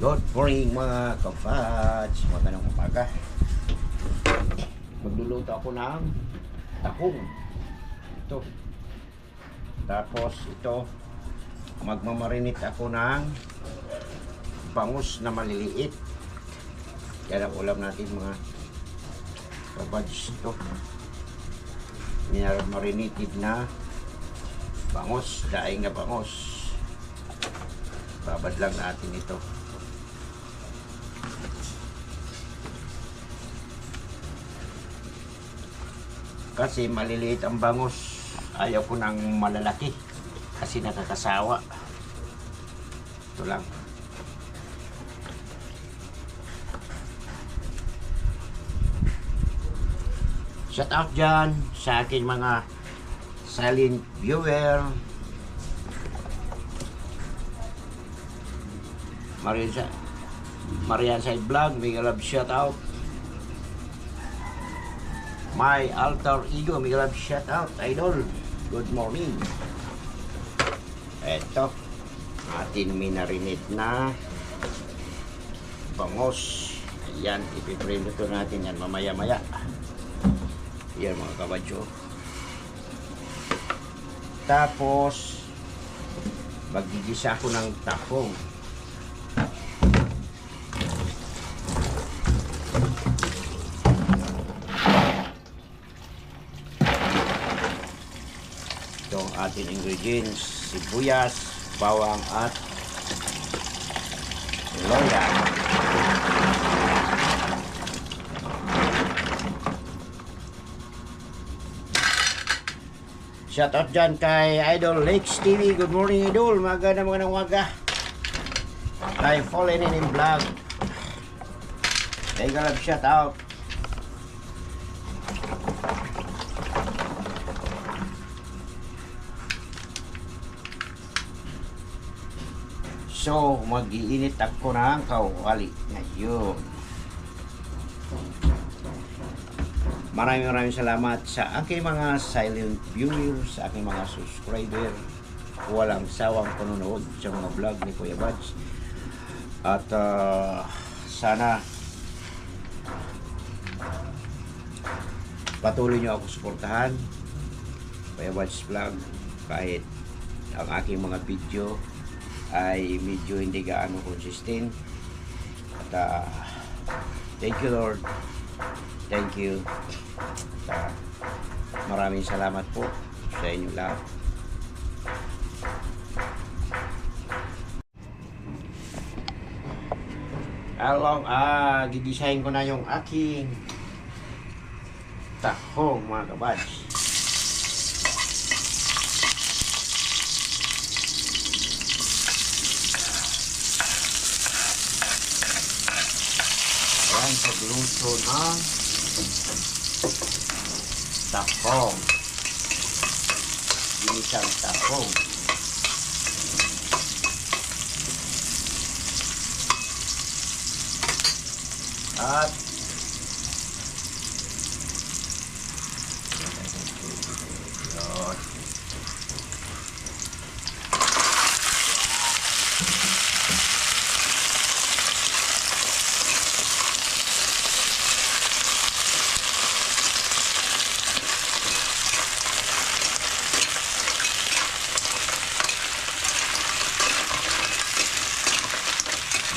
Good morning mga kabads. Magandang umaga. Magluluto ako ng tahong. Ito. Tapos ito, magmamarinate ako ng bangus na maliliit. Yan ang ulam natin mga kabads. Ito. Marinated na bangus, daing na bangus. Babad lang natin ito. Kasi maliliit ang bangus, ayaw ko ng malalaki kasi nakakasawa. Ito lang. Shout out dyan sa aking mga silent viewer. Marian Side Vlog, mega love shout out. My alter ego, mega love shout out, idol. Good morning. Eto, atin minarinate na bangos. Ayan, ipiprito natin yan mamaya-maya. Yan mga kabadyo. Tapos, magigisa ko ng tahong. Itong ating ingredients, sibuyas, bawang at loya. Shout out dyan kay Idol Lakes TV. Good morning Idol, magandang umaga. Kay Fallen in Vlog, mega love shout out. So, mag-iinit ako ng kawali ngayon. Maraming salamat sa aking mga silent viewers, sa aking mga subscriber. Walang sawang panonood sa mga vlog ni Kuya Bads. At sana patuloy nyo ako suportahan, Kuya Bads Vlog, kahit ang aking mga video ay medyo hindi gaano consistent. At thank you Lord, thank you. At maraming salamat po sa inyo lahat. Gigisahin ko na yung aking tahong mga kabads. Pagluto ng tahong, ginisang tahong. At yun.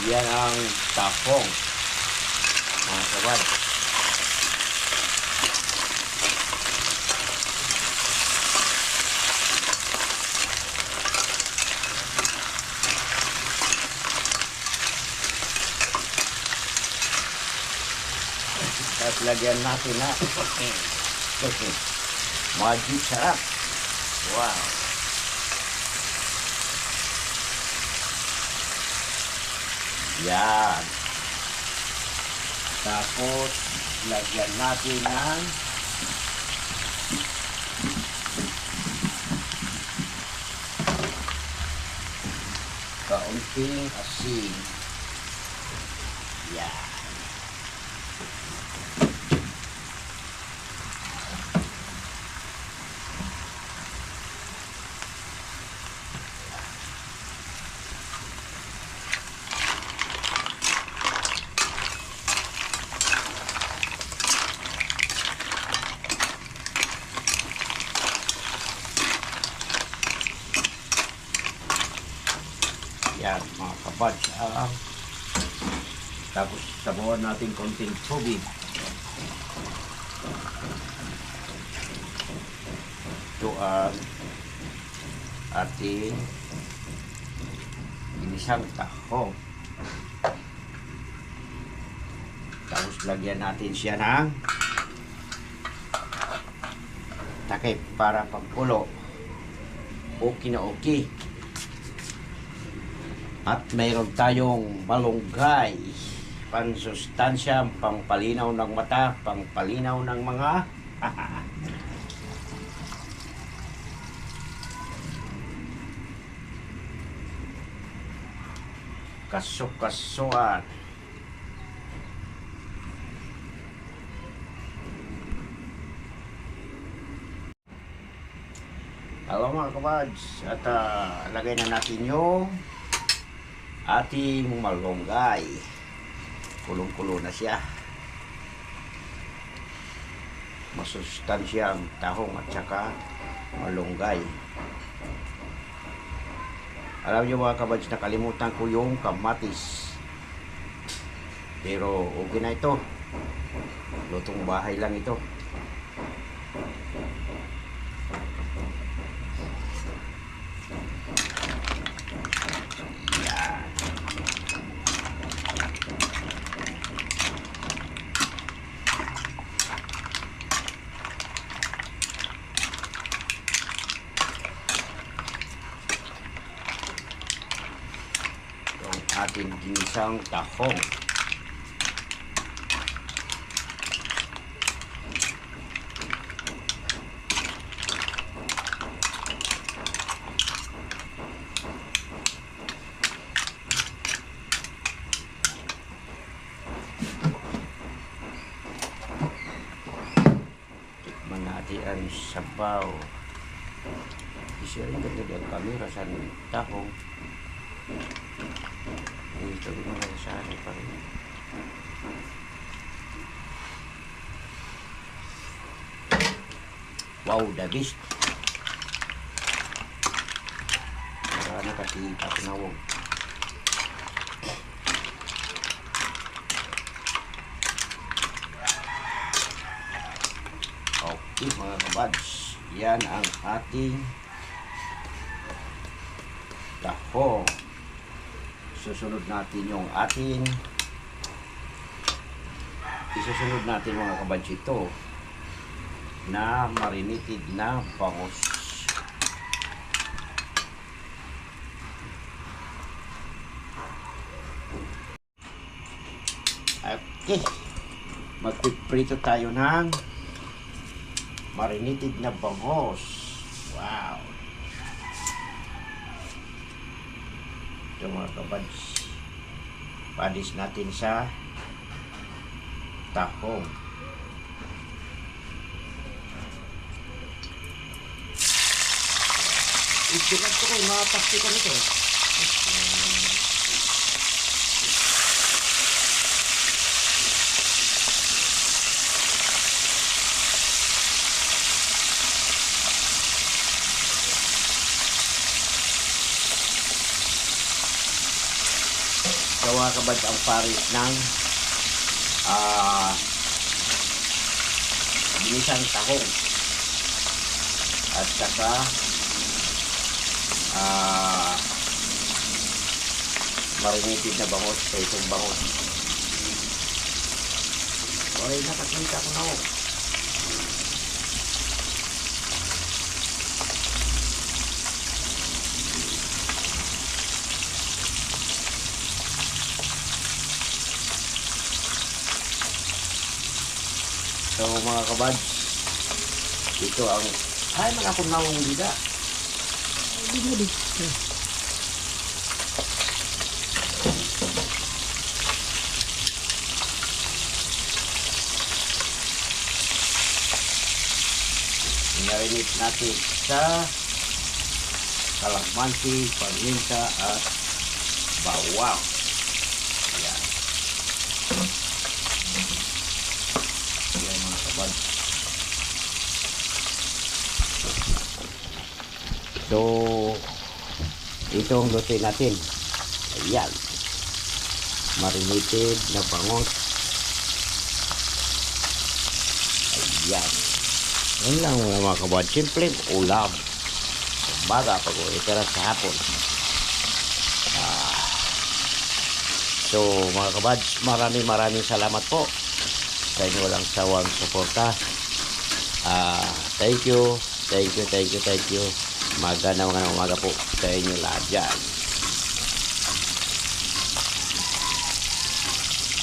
Yan ang tahong mga kabad. Tapos lagyan natin na magic sarap. Wow. Yan. Tapos, lagyan natin ng kaunting asin. Yan. Yan mga kabads. Tapos sabawan natin konting tubig. Ito ang ating ginisang tahong. Tapos lagyan natin siya ng takip para pagkulo. Okay na okay. At mayroon tayong malunggay. Pansustansya, pangpalinaw ng mata, pangpalinaw ng mga kasukasuan. Hello mga kabads, at lagay na natin yung ating malunggay. Kulong-kulo na siya. Masustansyang tahong at saka malunggay. Alam niyo mga kabads, nakalimutan ko yung kamatis. Pero okay na ito. Lutong bahay lang ito. Ating ginisang tahong. Tikman natin ang sabaw. Isirin ka din ang kamera sa tahong. Ito din mga sana pa rin. Wow, the best. Marana kasi kapunawag. Okay mga kabads, yan ang ating tahong. Susunod natin yung ating isusunod natin mga kabads ito na marinated na bangus. Okay, magpiprito tayo ng marinated na bangus. Wow, ito mga kabads, padis natin sa tahong. Istikat ko kung mapastikan ito. Gawa ka ba ang paris ng ginisang tahong at saka marinated na bangus sa itong bangus. Okay, nakakita ko na ako. So mga kabads, ito ang ay mga akong nawang bida. Hindi. Inarinit natin sa kalamansi, paminta at bawang. Ayan. Ayan mga kabads. So, ito ang lutuin natin. Ayan. Marinated na bangos. Ayan. Yan lang mga kabads. Simple ulam. Baga pag itira sa hapon. So mga kabads, maraming salamat po sa inyo walang sawang suporta. Thank you. Magandang umaga po sa inyo lahat dyan.